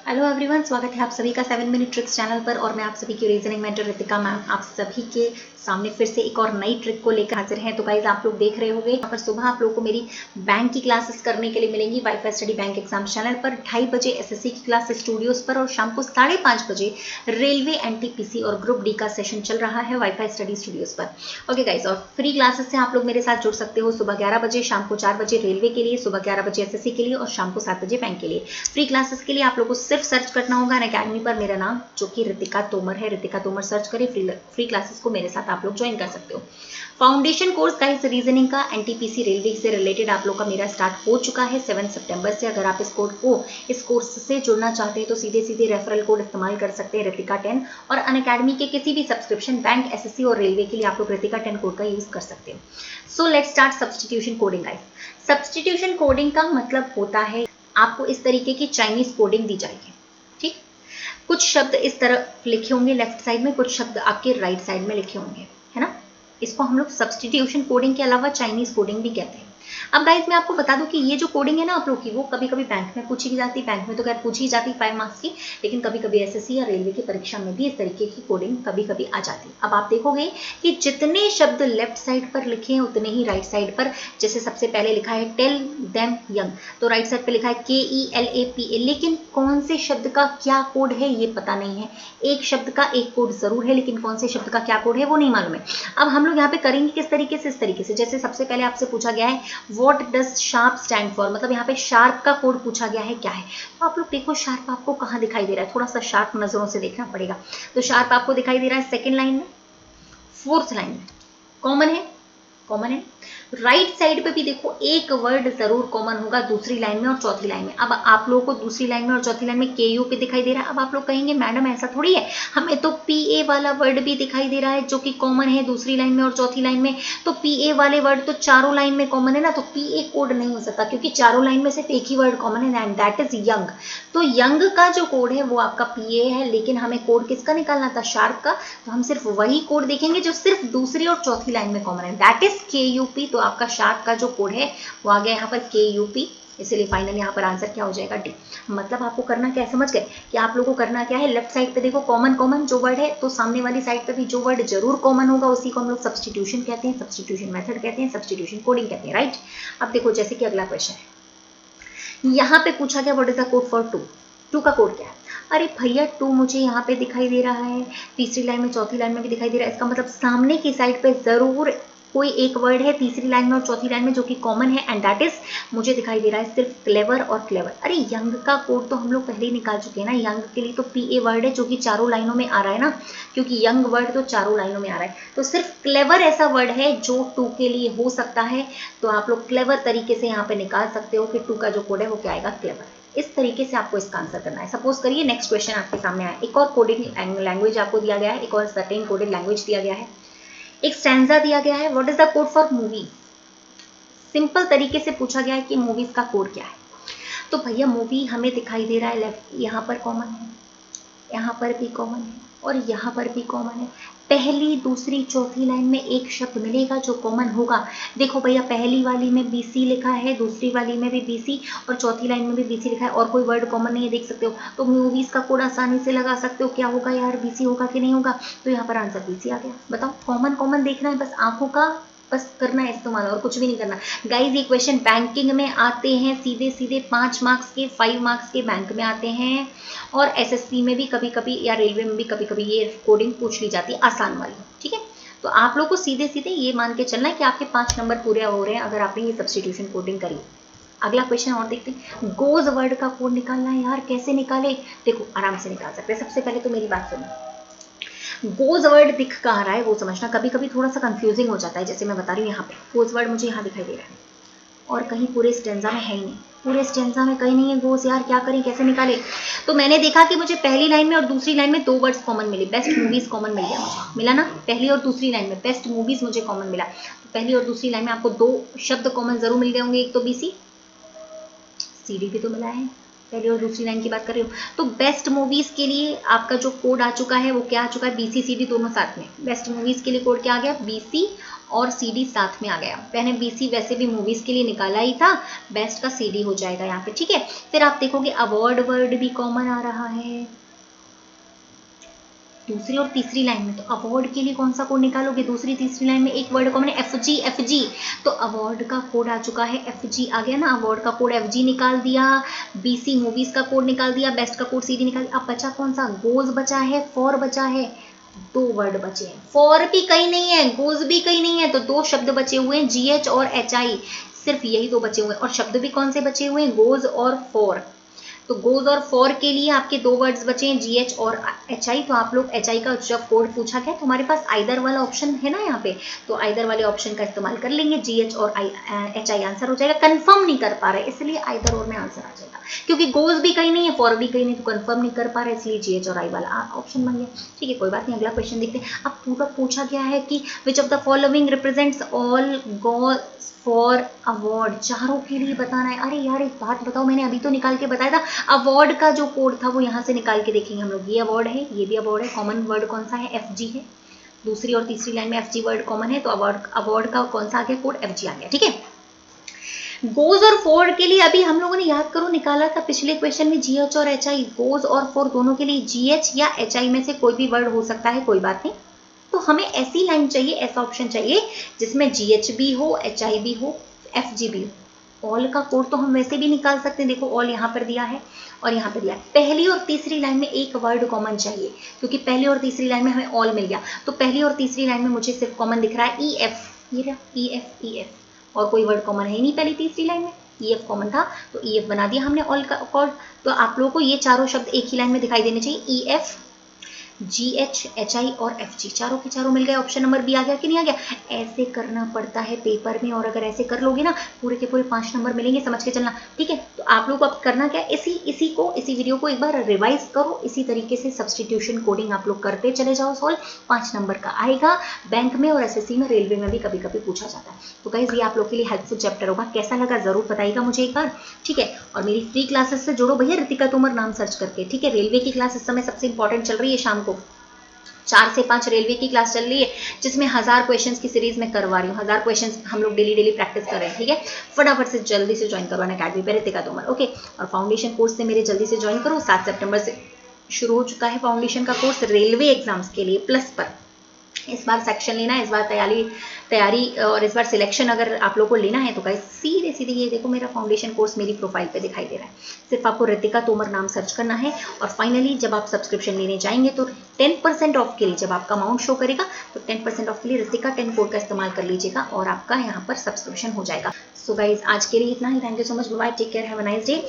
Hello everyone, स्वागत है आप सभी का 7 मिनट ट्रिक्स चैनल पर। और मैं आप सभी की रीजनिंग मेंटर रितिका मैम आप सभी के सामने फिर से एक और नई ट्रिक को लेकर हाजिर हैं। तो गाइज, आप लोग देख रहे होंगे यहाँ पर सुबह आप लोगों को मेरी बैंक की क्लासेस करने के लिए मिलेंगी wifi study bank exam channel पर 2:30 बजे एसएससी की क्लास स्टूडियोज पर, और शाम को 5:30 बजे रेलवे एनटीपीसी और ग्रुप डी का सेशन चल रहा है वाईफाई स्टडी स्टूडियोज पर। ओके गाइज, और फ्री क्लासेस से आप लोग मेरे साथ जुड़ सकते हो सुबह 11 बजे, शाम को 4 बजे रेलवे के लिए, सुबह 11 बजे एसएससी के लिए और शाम को 7 बजे बैंक के लिए। फ्री क्लासेस के लिए आप लोग को सिर्फ सर्च करना होगा अकेडमी पर मेरा नाम, जो कि रितिका तोमर है। रितिका तोमर सर्च करें, फ्री क्लासेस को मेरे साथ आप लोग ज्वाइन कर सकते हो। फाउंडेशन कोर्स का इस रीजनिंग का एनटीपीसी रेलवे से रिलेटेड आप लोग का मेरा स्टार्ट हो चुका है 7 सितंबर से। अगर आप इस कोर्स से जुड़ना चाहते हैं तो सीधे सीधे रेफरल कोड इस्तेमाल कर सकते हैं रितिका 10, और अनअकैडमी के किसी भी सब्सक्रिप्शन बैंक, एसएससी और रेलवे के लिए आप लोग रितिका 10 कोड का यूज कर सकते हो। So let's start substitution coding guys. Substitution coding का मतलब होता है आपको इस तरीके की चाइनीज कोडिंग दी जाएगी। ठीक, कुछ शब्द इस तरफ लिखे होंगे लेफ्ट साइड में, कुछ शब्द आपके राइट साइड में लिखे होंगे, है ना। इसको हम लोग सब्सटीट्यूशन कोडिंग के अलावा चाइनीज कोडिंग भी कहते हैं। अब गाइज, मैं आपको बता दूं कि ये जो कोडिंग है ना आप लोग की, वो कभी कभी बैंक में पूछी जाती है। बैंक में तो खैर पूछी जाती 5 मार्क्स की, लेकिन कभी कभी एसएससी या रेलवे की परीक्षा में भी इस तरीके की कोडिंग कभी कभी आ जाती है। अब आप देखोगे कि जितने शब्द लेफ्ट साइड पर लिखे हैं उतने ही राइट साइड पर, जैसे सबसे पहले लिखा है टेल देम यंग, तो राइट साइड पर लिखा है KELAPA, लेकिन कौन से शब्द का क्या कोड है ये पता नहीं है। एक शब्द का एक कोड जरूर है, लेकिन कौन से शब्द का क्या कोड है वो नहीं मालूम है। अब हम लोग यहाँ पे करेंगे किस तरीके से, इस तरीके से, जैसे सबसे पहले आपसे पूछा गया है what does sharp stand for, मतलब यहाँ पे शार्प का कोड पूछा गया है क्या है। तो आप लोग देखो शार्प आपको कहाँ दिखाई दे रहा है, थोड़ा सा शार्प नजरों से देखना पड़ेगा। तो शार्प आपको दिखाई दे रहा है सेकेंड लाइन में, फोर्थ लाइन में, कॉमन है, कॉमन है। राइट साइड पे भी देखो एक वर्ड जरूर कॉमन होगा दूसरी लाइन में और चौथी लाइन में। अब आप लोगों को दूसरी लाइन में और चौथी लाइन में KU पे दिखाई दे रहा है। अब आप लोग कहेंगे मैडम ऐसा थोड़ी है, हमें तो PA वाला वर्ड भी दिखाई दे रहा है जो कि कॉमन है दूसरी लाइन में और चौथी लाइन में। तो PA वाले वर्ड तो चारों लाइन में कॉमन है ना, तो PA कोड नहीं हो सकता क्योंकि चारों लाइन में सिर्फ एक ही वर्ड कॉमन है एंड दैट इज यंग। तो यंग का जो कोड है वो आपका PA है, लेकिन हमें कोड किसका निकालना था, शार्प का। तो हम सिर्फ वही कोड देखेंगे जो सिर्फ दूसरी और चौथी लाइन में कॉमन है, दैट इज KUP। तो आपका शार्प का जो कोड है वो आ गया यहाँ पर KUP, इसलिए फाइनल यहाँ पर आंसर क्या हो जाएगा D। मतलब आपको करना क्या है, समझ गए कि आप लोगों को करना क्या है। लेफ्ट साइड पे देखो कॉमन कॉमन जो वर्ड है, तो सामने वाली साइड पे भी जो वर्ड जरूर कॉमन होगा उसी को हम लोग सब्सटीट्यूशन कहते हैं, सब्सटीट्यूशन मेथड कहते हैं, सब्सटीट्यूशन कोडिंग कहते हैं, राइट। अब देखो जैसे कि अगला क्वेश्चन है, यहाँ पे पूछा गया what is the code for 2, 2 का कोड क्या है। अरे भैया 2 मुझे यहाँ पे दिखाई दे रहा है, तीसरी लाइन में चौथी लाइन में भी दिखाई दे रहा है, इसका मतलब सामने की साइड पे जरूर कोई एक वर्ड है तीसरी लाइन में और चौथी लाइन में जो कि कॉमन है एंड दैट इज मुझे दिखाई दे रहा है सिर्फ क्लेवर और क्लेवर। अरे यंग का कोड तो हम लोग पहले ही निकाल चुके हैं ना, यंग के लिए तो PA वर्ड है जो कि चारों लाइनों में आ रहा है ना, क्योंकि यंग वर्ड तो चारों लाइनों में आ रहा है। तो सिर्फ क्लेवर ऐसा वर्ड है जो 2 के लिए हो सकता है, तो आप लोग क्लेवर तरीके से यहाँ पे निकाल सकते हो कि 2 का जो कोड है वो क्या आएगा, क्लेवर। इस तरीके से आपको इसका आंसर करना है। सपोज करिए नेक्स्ट क्वेश्चन आपके सामने आया, एक और कोडिंग लैंग्वेज आपको दिया गया है, एक और सर्टेन कोडेड लैंग्वेज दिया गया है, एक स्टैंजा दिया गया है, what is the code for movie. Simple तरीके से पूछा गया है कि मूवीज का कोड क्या है। तो भैया मूवी हमें दिखाई दे रहा है लेफ्ट, यहाँ पर कॉमन है, यहाँ पर भी कॉमन है और यहाँ पर भी कॉमन है। पहली दूसरी चौथी लाइन में एक शब्द मिलेगा जो कॉमन होगा। देखो भैया पहली वाली में BC लिखा है, दूसरी वाली में भी BC और चौथी लाइन में भी BC लिखा है और कोई वर्ड कॉमन नहीं है, देख सकते हो। तो मूवीज का कोड आसानी से लगा सकते हो, क्या होगा यार, BC होगा कि नहीं होगा। तो यहाँ पर आंसर BC आ गया। बताओ, कॉमन कॉमन देखना है बस, आंखों का बस करना है इस्तेमाल और कुछ भी नहीं करना। गाइज ये क्वेश्चन बैंकिंग में आते हैं सीधे सीधे 5 मार्क्स के, 5 मार्क्स के बैंक में आते हैं, और एसएससी में भी कभी कभी या रेलवे में भी कभी कभी ये कोडिंग पूछ ली जाती है आसान वाली, ठीक है। तो आप लोग को सीधे सीधे ये मान के चलना है कि आपके 5 नंबर पूरे हो रहे हैं अगर आपने ये सब्सटीट्यूशन कोडिंग करी। अगला क्वेश्चन और देखते हैं, गोज वर्ड का कोड निकालना है यार, कैसे निकाले। देखो आराम से निकाल सकते हैं। सबसे पहले तो मेरी बात सुनो, गोज वर्ड दिख कहाँ रहा है वो समझना, कभी कभी थोड़ा सा कंफ्यूजिंग हो जाता है। जैसे मैं बता रही हूँ यहाँ पे गोज वर्ड मुझे यहाँ दिखाई दे रहा है और कहीं पूरे स्टेंजा में है ही नहीं, पूरे स्टेंजा में कहीं नहीं है गोज, यार क्या करें, कैसे निकाले। तो मैंने देखा कि मुझे पहली लाइन में और दूसरी लाइन में 2 वर्ड्स कॉमन मिले, बेस्ट मूवीज कॉमन मिल गया, मुझे मिला ना। पहली और दूसरी लाइन में बेस्ट मूवीज मुझे कॉमन मिला, तो पहली और दूसरी लाइन में आपको 2 शब्द कॉमन जरूर मिल गए होंगे, एक तो BC, CD भी तो मिला है, पहली और दूसरी लाइन की बात कर रही हूँ। तो बेस्ट मूवीज के लिए आपका जो कोड आ चुका है वो क्या आ चुका है, BC CD दोनों साथ में। बेस्ट मूवीज के लिए कोड क्या आ गया, BC और सीडी साथ में आ गया। मैंने बीसी वैसे भी मूवीज के लिए निकाला ही था, बेस्ट का सीडी हो जाएगा यहाँ पे, ठीक है। फिर आप देखोगे अवार्ड वर्ड भी कॉमन आ रहा है दूसरी और तीसरी लाइन में। तो अवार्ड के लिए कौन सा कोड निकालोगे? दूसरी तीसरी लाइन में एक वर्ड कॉमन है, एफजी। एफजी तो अवार्ड का कोड आ चुका है, एफजी आ गया ना, अवार्ड का कोड एफजी निकाल दिया, बीसी मूवीज का कोड निकाल दिया, बेस्ट का कोड सीडी निकाल दिया। अब बचा कौन सा? गोज बचा है, फॉर बचा है, दो वर्ड बचे हैं। फॉर भी कहीं नहीं है, गोज भी कहीं नहीं है, तो दो शब्द बचे हुए हैं, जीएच और एचआई, सिर्फ यही दो बचे हुए हैं। और शब्द भी कौन से बचे हुए हैं? गोज और फॉर। तो गोज और फॉर के लिए आपके दो वर्ड्स बचे हैं, जीएच और एचआई। तो आप लोग एचआई का जब कोड पूछा गया तो हमारे पास आइदर वाला ऑप्शन है ना यहाँ पे, तो आइदर वाले ऑप्शन का इस्तेमाल कर लेंगे, जीएच और एचआई आंसर हो जाएगा। कंफर्म नहीं कर पा रहे इसलिए आइदर और में आंसर आ जाएगा, क्योंकि गोज भी कहीं नहीं है, फॉर भी कहीं नहीं, तो कंफर्म नहीं कर पा रहे इसलिए जीएच और आई वाला ऑप्शन बन गया, ठीक है, कोई बात नहीं। अगला क्वेश्चन देखते हैं। अब पूरा पूछा गया है कि which of the following represents all goes for award, चारों के लिए बताना है। अरे यार एक बात बताओ, मैंने अभी तो निकाल के बताया था, अवार्ड का जो कोड था वो यहाँ से निकाल के देखेंगे हम लोग। ये अवार्ड है, ये भी अवार्ड है, कॉमन वर्ड कौन सा है? एफजी है। दूसरी और तीसरी लाइन में एफजी वर्ड कॉमन है, तो अवार्ड का कौन सा आ गया कोड? एफजी आ गया, ठीक है। गोज और फॉर के लिए अभी हम लोगों ने याद करो निकाला था पिछले क्वेश्चन में, जीएच और एचआई। गोज और फॉर दोनों के लिए जीएच या एचआई में से कोई भी वर्ड हो सकता है, कोई बात नहीं। तो हमें ऐसी लाइन चाहिए, ऐसा ऑप्शन चाहिए जिसमें जीएच भी हो, एचआई भी हो, एफजी भी हो। ऑल का कोड तो हम वैसे भी निकाल सकते हैं, देखो ऑल यहाँ पर दिया है और यहाँ पर दिया है। पहली और तीसरी लाइन में एक वर्ड कॉमन चाहिए, क्योंकि पहली और तीसरी लाइन में हमें ऑल मिल गया, तो पहली और तीसरी लाइन में मुझे सिर्फ कॉमन दिख रहा है ई एफ, ये रहा ई एफ, ई एफ, और कोई वर्ड कॉमन है ही नहीं पहली तीसरी लाइन में। ई एफ कॉमन था तो ई एफ बना दिया हमने ऑल का कोड। तो आप लोगों को ये चारों शब्द एक ही लाइन में दिखाई देने चाहिए, ई एफ, जीएच, एचआई और एफजी, चारों के चारों मिल गए। ऑप्शन नंबर बी आ गया कि नहीं आ गया? ऐसे करना पड़ता है पेपर में, और अगर ऐसे कर लोगे ना पूरे के पूरे 5 नंबर मिलेंगे, समझ के चलना, ठीक है। तो आप लोग को अब करना क्या है, इसी वीडियो को एक बार रिवाइज करो, इसी तरीके से सब्सटीट्यूशन कोडिंग आप लोग करते चले जाओ। सोल्व 5 नंबर का आएगा, बैंक में और एसएससी में, रेलवे में भी कभी कभी पूछा जाता है। तो गाइस ये आप लोग के लिए हेल्पफुल चैप्टर होगा, कैसा लगा जरूर बताइएगा मुझे एक बार, ठीक है। और मेरी फ्री क्लासेस से जुड़ो भैया, रितिका तोमर नाम सर्च करके, ठीक है। रेलवे की क्लास इस समय सबसे इंपॉर्टेंट चल रही है, शाम को 4 से 5 रेलवे की क्लास चल रही है, जिसमें 1000 क्वेश्चंस की सीरीज में करवा रही हूँ। 1000 क्वेश्चंस हम लोग डेली प्रैक्टिस कर रहे हैं, ठीक है। फटाफट से जल्दी से ज्वाइन करो अकेडमी पे, रितिका तोमर, ओके। और फाउंडेशन कोर्स से मेरे जल्दी से ज्वाइन करो, 7 सितंबर से शुरू हो चुका है फाउंडेशन का कोर्स रेलवे एग्जाम्स के लिए प्लस पर। इस बार सेक्शन लेना है, इस बार तैयारी और इस बार सिलेक्शन अगर आप लोग को लेना है तो गाइस सीधे सीधे ये देखो मेरा फाउंडेशन कोर्स मेरी प्रोफाइल पे दिखाई दे रहा है। सिर्फ आपको रितिका तोमर नाम सर्च करना है, और फाइनली जब आप सब्सक्रिप्शन लेने जाएंगे तो 10% ऑफ के लिए, जब आपका अमाउंट शो करेगा तो 10% ऑफ के लिए रितिका 10 कोड का इस्तेमाल कर लीजिएगा और आपका यहाँ पर सब्सक्रिप्शन हो जाएगा। सो गाइज आज के लिए इतना ही, thank you so much, bye, take care, have a nice day.